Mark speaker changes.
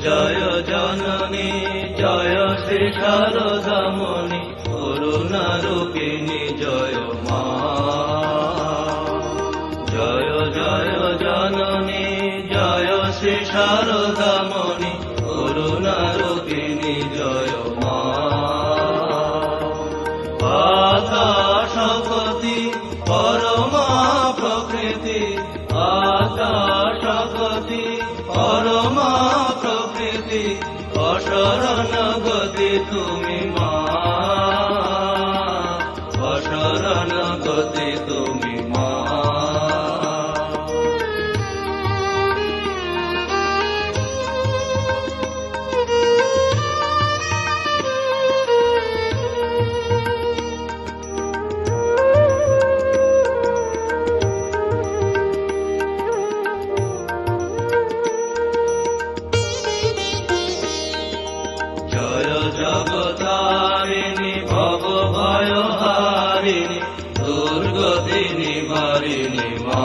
Speaker 1: জয় জননী জয় শ্রী শারদামণি করুণারূপিণী জয় মা। জয় জয় জননী জয় শ্রী শারদামণি করুণারূপিণী জয় মা। আকাশপতি পরমা প্রকৃতি আকাশপতি পরমা প্রকৃতি অশরণ গতি তুমি মা। অশরণ গতি তুমি মা। জগতারিণী ভব ভয় হারিণী দুর্গতি নিবারিণী মা।